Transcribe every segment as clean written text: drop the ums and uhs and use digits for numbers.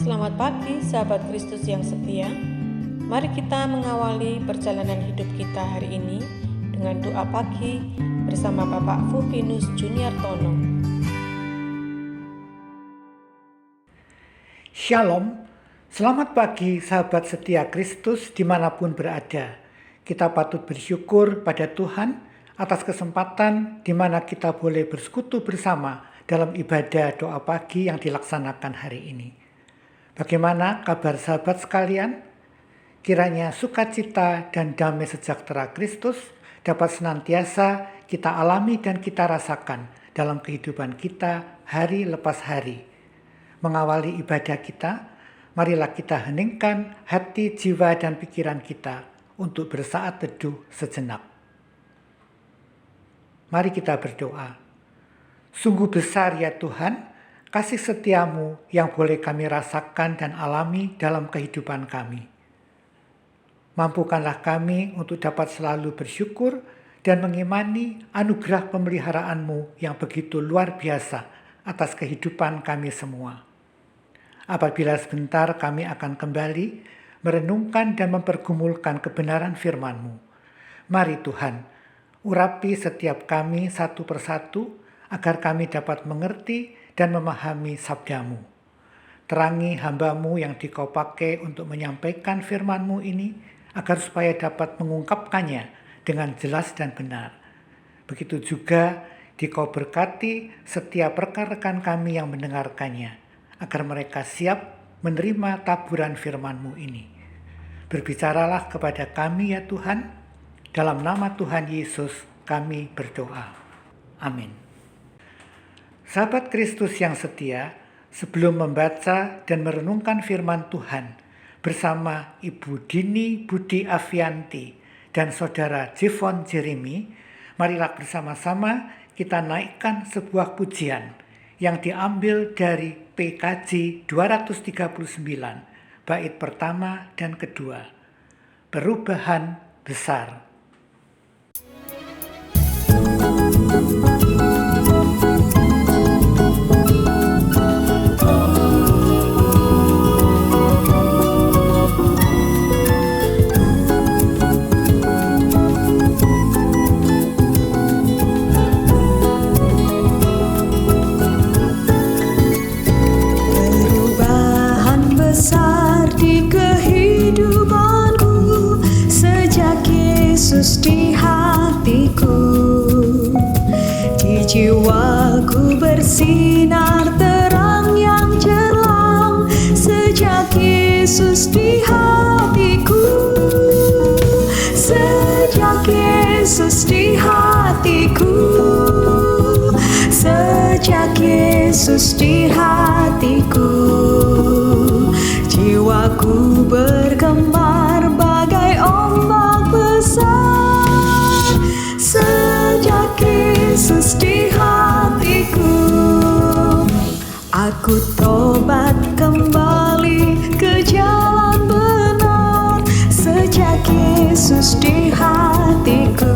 Selamat pagi sahabat Kristus yang setia. Mari kita mengawali perjalanan hidup kita hari ini dengan doa pagi bersama Bapak Fupinus Juniartono. Shalom, selamat pagi sahabat setia Kristus dimanapun berada. Kita patut bersyukur pada Tuhan atas kesempatan di mana kita boleh bersekutu bersama dalam ibadah doa pagi yang dilaksanakan hari ini. Bagaimana kabar sahabat sekalian? Kiranya sukacita dan damai sejahtera Kristus dapat senantiasa kita alami dan kita rasakan dalam kehidupan kita hari lepas hari. Mengawali ibadah kita, marilah kita heningkan hati, jiwa, dan pikiran kita untuk bersaat teduh sejenak. Mari kita berdoa. Sungguh besar ya Tuhan, kasih setiamu yang boleh kami rasakan dan alami dalam kehidupan kami. Mampukanlah kami untuk dapat selalu bersyukur dan mengimani anugerah pemeliharaanmu yang begitu luar biasa atas kehidupan kami semua. Apabila sebentar kami akan kembali merenungkan dan mempergumulkan kebenaran firman-Mu. Mari Tuhan, urapi setiap kami satu persatu agar kami dapat mengerti dan memahami sabda-Mu. Terangi hamba-Mu yang Dikau pakai untuk menyampaikan firman-Mu ini, agar supaya dapat mengungkapkannya dengan jelas dan benar. Begitu juga Dikau berkati setiap rekan-rekan kami yang mendengarkannya, agar mereka siap menerima taburan firman-Mu ini. Berbicaralah kepada kami ya Tuhan, dalam nama Tuhan Yesus kami berdoa. Amin. Sahabat Kristus yang setia, sebelum membaca dan merenungkan firman Tuhan bersama Ibu Dini Budi Avianti dan Saudara Jevon Jeremy, marilah bersama-sama kita naikkan sebuah pujian yang diambil dari PKJ 239, bait pertama dan kedua. Perubahan besar. Yesus di hatiku, di jiwaku bersinar terang yang cemerlang sejak Yesus di hatiku, sejak Yesus di hatiku, sejak Yesus di hatiku, jiwaku bergemar bagai ombak besar. Sejak Yesus di hatiku, aku tobat kembali ke jalan benar. Sejak Yesus di hatiku,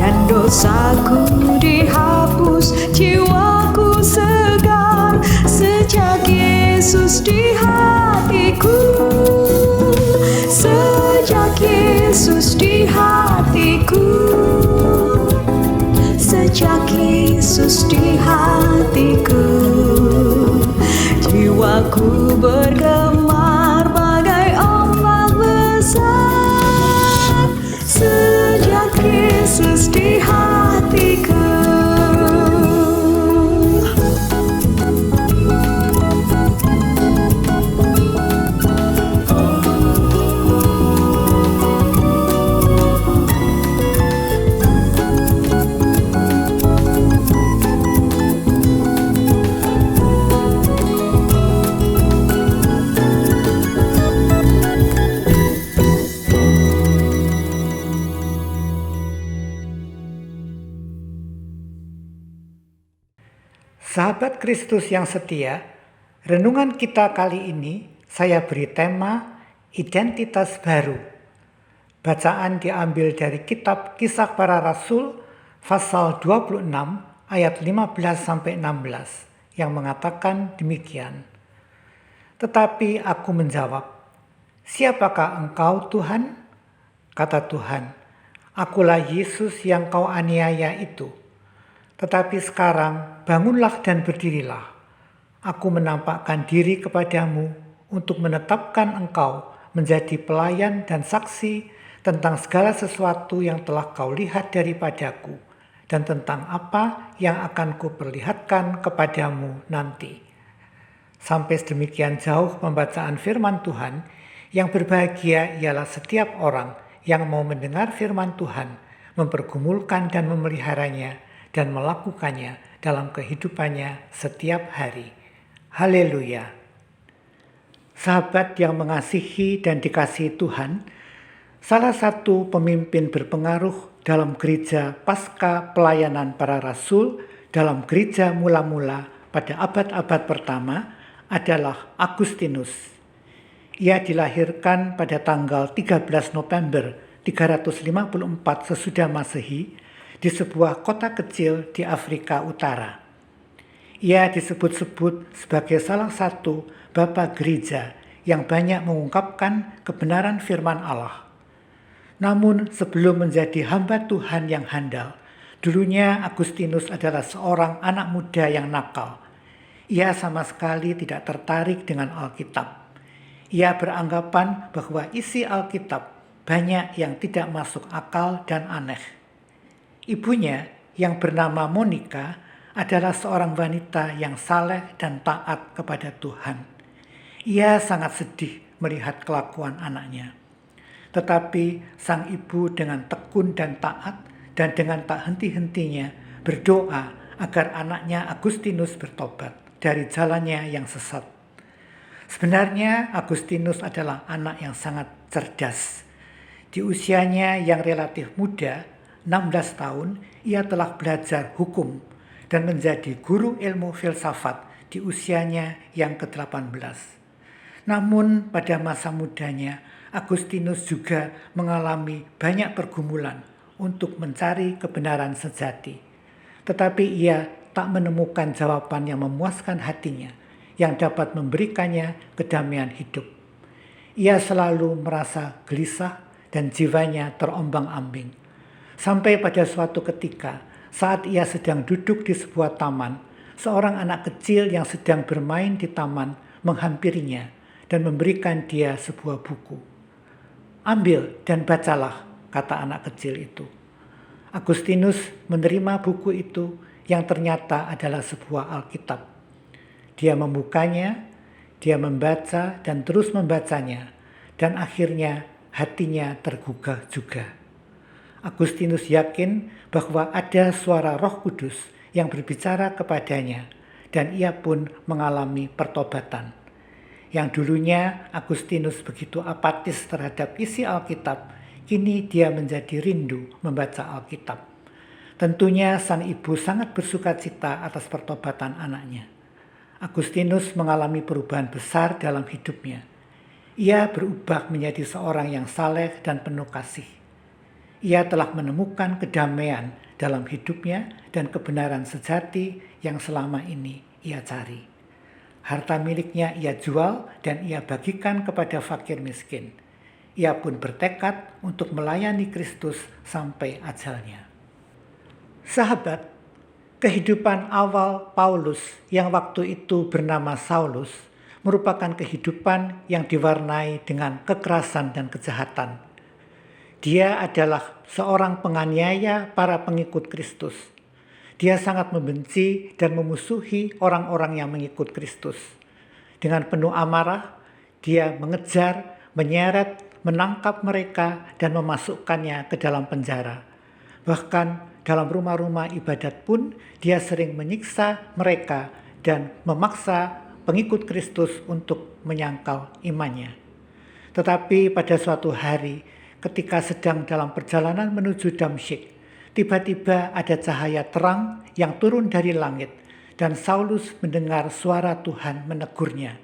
dan dosaku dihapus, jiwaku segar. Sejak Yesus di hatiku, sejak Yesus di hatiku, sejak Yesus di hatiku, jiwaku bergemar bagai ombak besar. Sejak Yesus di hatiku. Sahabat Kristus yang setia, renungan kita kali ini saya beri tema identitas baru. Bacaan diambil dari kitab Kisah Para Rasul pasal 26 ayat 15-16 yang mengatakan demikian. Tetapi aku menjawab, "Siapakah engkau, Tuhan?" Kata Tuhan, "Akulah Yesus yang kau aniaya itu. Tetapi sekarang bangunlah dan berdirilah. Aku menampakkan diri kepadamu untuk menetapkan engkau menjadi pelayan dan saksi tentang segala sesuatu yang telah kau lihat daripadaku dan tentang apa yang akan kuperlihatkan kepadamu nanti." Sampai sedemikian jauh pembacaan firman Tuhan, yang berbahagia ialah setiap orang yang mau mendengar firman Tuhan, mempergumulkan dan memeliharanya, dan melakukannya dalam kehidupannya setiap hari. Haleluya. Sahabat yang mengasihi dan dikasihi Tuhan, salah satu pemimpin berpengaruh dalam gereja pasca pelayanan para rasul dalam gereja mula-mula pada abad-abad pertama adalah Agustinus. Ia dilahirkan pada tanggal 13 November 354 sesudah Masehi di sebuah kota kecil di Afrika Utara. Ia disebut-sebut sebagai salah satu bapa gereja yang banyak mengungkapkan kebenaran firman Allah. Namun sebelum menjadi hamba Tuhan yang handal, dulunya Agustinus adalah seorang anak muda yang nakal. Ia sama sekali tidak tertarik dengan Alkitab. Ia beranggapan bahwa isi Alkitab banyak yang tidak masuk akal dan aneh. Ibunya yang bernama Monica adalah seorang wanita yang saleh dan taat kepada Tuhan. Ia sangat sedih melihat kelakuan anaknya. Tetapi sang ibu dengan tekun dan taat dan dengan tak henti-hentinya berdoa agar anaknya Agustinus bertobat dari jalannya yang sesat. Sebenarnya Agustinus adalah anak yang sangat cerdas. Di usianya yang relatif muda, 16 tahun, ia telah belajar hukum dan menjadi guru ilmu filsafat di usianya yang ke-18. Namun pada masa mudanya, Agustinus juga mengalami banyak pergumulan untuk mencari kebenaran sejati. Tetapi ia tak menemukan jawaban yang memuaskan hatinya, yang dapat memberikannya kedamaian hidup. Ia selalu merasa gelisah dan jiwanya terombang-ambing. Sampai pada suatu ketika, saat ia sedang duduk di sebuah taman, seorang anak kecil yang sedang bermain di taman menghampirinya dan memberikan dia sebuah buku. "Ambil dan bacalah," kata anak kecil itu. Agustinus menerima buku itu yang ternyata adalah sebuah Alkitab. Dia membukanya, dia membaca dan terus membacanya, dan akhirnya hatinya tergugah juga. Agustinus yakin bahwa ada suara Roh Kudus yang berbicara kepadanya, dan ia pun mengalami pertobatan. Yang dulunya Agustinus begitu apatis terhadap isi Alkitab, kini dia menjadi rindu membaca Alkitab. Tentunya sang ibu sangat bersukacita atas pertobatan anaknya. Agustinus mengalami perubahan besar dalam hidupnya. Ia berubah menjadi seorang yang saleh dan penuh kasih. Ia telah menemukan kedamaian dalam hidupnya dan kebenaran sejati yang selama ini ia cari. Harta miliknya ia jual dan ia bagikan kepada fakir miskin. Ia pun bertekad untuk melayani Kristus sampai ajalnya. Sahabat, kehidupan awal Paulus yang waktu itu bernama Saulus merupakan kehidupan yang diwarnai dengan kekerasan dan kejahatan. Dia adalah seorang penganiaya para pengikut Kristus. Dia sangat membenci dan memusuhi orang-orang yang mengikut Kristus. Dengan penuh amarah, dia mengejar, menyeret, menangkap mereka dan memasukkannya ke dalam penjara. Bahkan dalam rumah-rumah ibadat pun dia sering menyiksa mereka dan memaksa pengikut Kristus untuk menyangkal imannya. Tetapi pada suatu hari ketika sedang dalam perjalanan menuju Damsyik, tiba-tiba ada cahaya terang yang turun dari langit dan Saulus mendengar suara Tuhan menegurnya.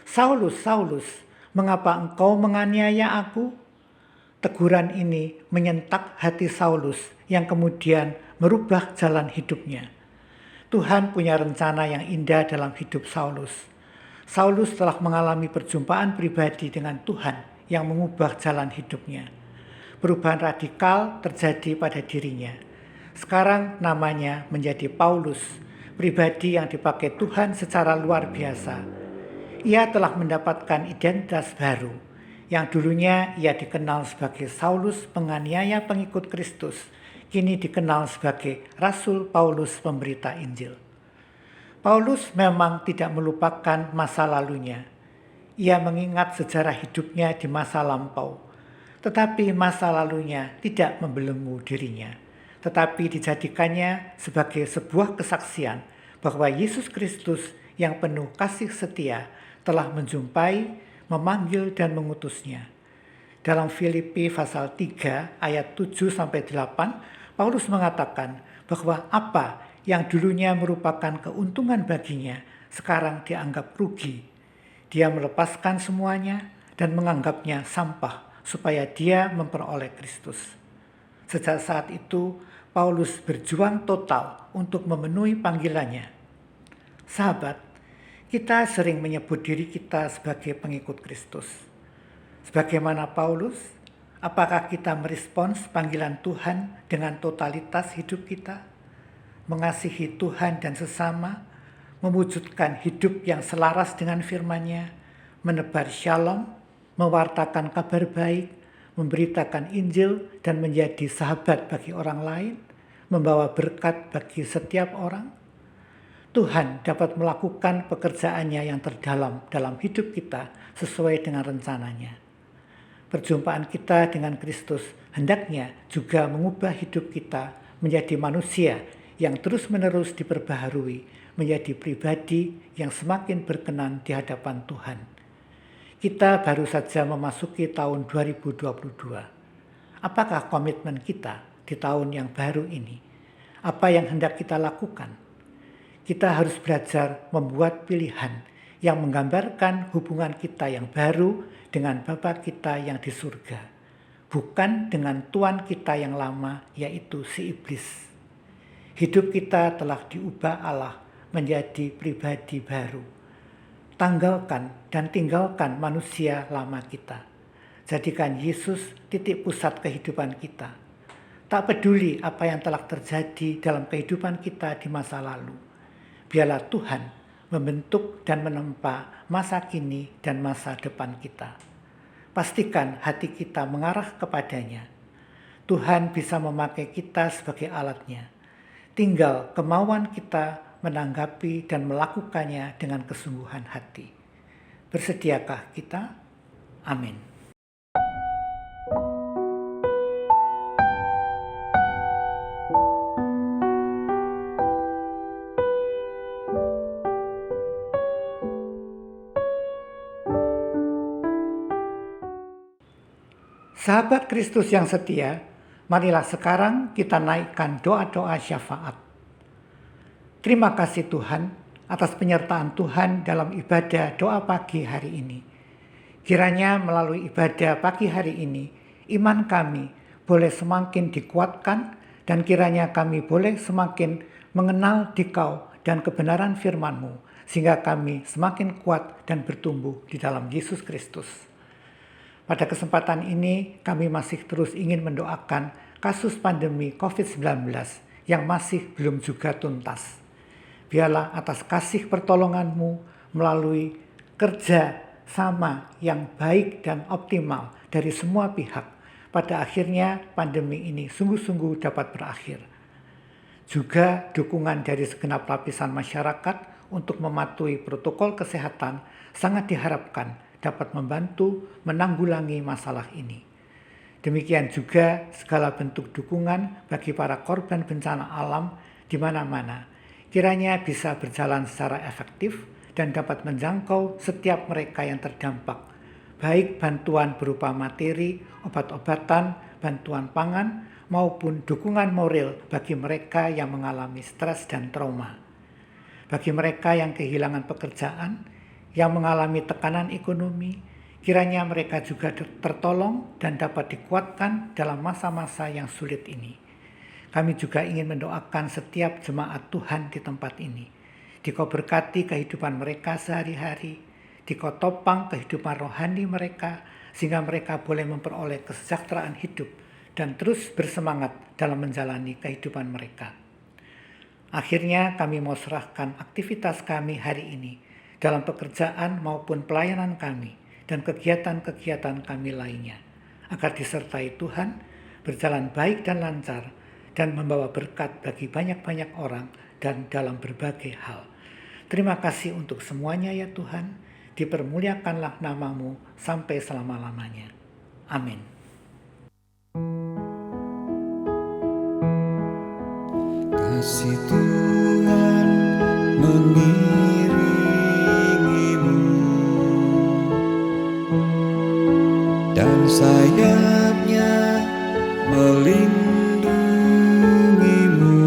"Saulus, Saulus, mengapa engkau menganiaya aku?" Teguran ini menyentak hati Saulus yang kemudian merubah jalan hidupnya. Tuhan punya rencana yang indah dalam hidup Saulus. Saulus telah mengalami perjumpaan pribadi dengan Tuhan yang mengubah jalan hidupnya. Perubahan radikal terjadi pada dirinya. Sekarang namanya menjadi Paulus, pribadi yang dipakai Tuhan secara luar biasa. Ia telah mendapatkan identitas baru, yang dulunya ia dikenal sebagai Saulus penganiaya pengikut Kristus, kini dikenal sebagai Rasul Paulus pemberita Injil. Paulus memang tidak melupakan masa lalunya. Ia mengingat sejarah hidupnya di masa lampau, tetapi masa lalunya tidak membelenggu dirinya, tetapi dijadikannya sebagai sebuah kesaksian bahwa Yesus Kristus yang penuh kasih setia telah menjumpai, memanggil dan mengutusnya. Dalam Filipi pasal 3 ayat 7-8, Paulus mengatakan bahwa apa yang dulunya merupakan keuntungan baginya sekarang dianggap rugi. Dia melepaskan semuanya dan menganggapnya sampah supaya dia memperoleh Kristus. Sejak saat itu, Paulus berjuang total untuk memenuhi panggilannya. Sahabat, kita sering menyebut diri kita sebagai pengikut Kristus. Sebagaimana Paulus, apakah kita merespons panggilan Tuhan dengan totalitas hidup kita? Mengasihi Tuhan dan sesama, mewujudkan hidup yang selaras dengan firman-Nya, menebar shalom, mewartakan kabar baik, memberitakan Injil dan menjadi sahabat bagi orang lain, membawa berkat bagi setiap orang. Tuhan dapat melakukan pekerjaannya yang terdalam dalam hidup kita sesuai dengan rencananya. Perjumpaan kita dengan Kristus hendaknya juga mengubah hidup kita menjadi manusia yang terus-menerus diperbaharui menjadi pribadi yang semakin berkenan di hadapan Tuhan. Kita baru saja memasuki tahun 2022. Apakah komitmen kita di tahun yang baru ini? Apa yang hendak kita lakukan? Kita harus belajar membuat pilihan yang menggambarkan hubungan kita yang baru dengan Bapa kita yang di surga, bukan dengan Tuan kita yang lama, yaitu si iblis. Hidup kita telah diubah Allah menjadi pribadi baru. Tanggalkan dan tinggalkan manusia lama kita. Jadikan Yesus titik pusat kehidupan kita. Tak peduli apa yang telah terjadi dalam kehidupan kita di masa lalu. Biarlah Tuhan membentuk dan menempa masa kini dan masa depan kita. Pastikan hati kita mengarah kepadanya. Tuhan bisa memakai kita sebagai alatnya. Tinggal kemauan kita menanggapi dan melakukannya dengan kesungguhan hati. Bersediakah kita? Amin. Sahabat Kristus yang setia, marilah sekarang kita naikkan doa-doa syafaat. Terima kasih Tuhan atas penyertaan Tuhan dalam ibadah doa pagi hari ini. Kiranya melalui ibadah pagi hari ini, iman kami boleh semakin dikuatkan dan kiranya kami boleh semakin mengenal Dikau dan kebenaran firman-Mu sehingga kami semakin kuat dan bertumbuh di dalam Yesus Kristus. Pada kesempatan ini kami masih terus ingin mendoakan kasus pandemi COVID-19 yang masih belum juga tuntas. Biarlah atas kasih pertolongan-Mu melalui kerja sama yang baik dan optimal dari semua pihak, pada akhirnya pandemi ini sungguh-sungguh dapat berakhir. Juga dukungan dari segenap lapisan masyarakat untuk mematuhi protokol kesehatan sangat diharapkan dapat membantu menanggulangi masalah ini. Demikian juga segala bentuk dukungan bagi para korban bencana alam di mana-mana kiranya bisa berjalan secara efektif dan dapat menjangkau setiap mereka yang terdampak, baik bantuan berupa materi, obat-obatan, bantuan pangan, maupun dukungan moral bagi mereka yang mengalami stres dan trauma. Bagi mereka yang kehilangan pekerjaan, yang mengalami tekanan ekonomi, kiranya mereka juga tertolong dan dapat dikuatkan dalam masa-masa yang sulit ini. Kami juga ingin mendoakan setiap jemaat Tuhan di tempat ini. Dikau berkati kehidupan mereka sehari-hari, di Kau topang kehidupan rohani mereka, sehingga mereka boleh memperoleh kesejahteraan hidup dan terus bersemangat dalam menjalani kehidupan mereka. Akhirnya kami mau serahkan aktivitas kami hari ini dalam pekerjaan maupun pelayanan kami dan kegiatan-kegiatan kami lainnya, agar disertai Tuhan, berjalan baik dan lancar, dan membawa berkat bagi banyak-banyak orang dan dalam berbagai hal. Terima kasih untuk semuanya ya Tuhan, dipermuliakanlah nama-Mu sampai selama-lamanya. Amin. Kasih Tuhan mengiringimu dan sayapnya melindungimu.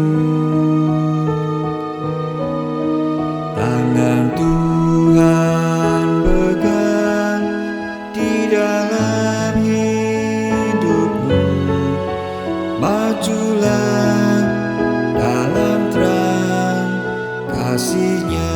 Tangan Tuhan pegang di dalam hidupmu. Majulah dalam terang kasih-Nya.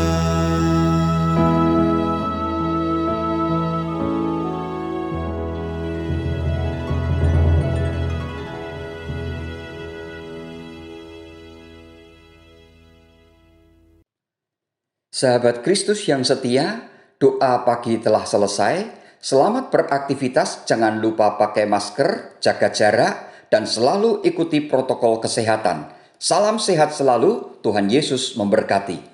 Sahabat Kristus yang setia, doa pagi telah selesai. Selamat beraktivitas, jangan lupa pakai masker, jaga jarak, dan selalu ikuti protokol kesehatan. Salam sehat selalu, Tuhan Yesus memberkati.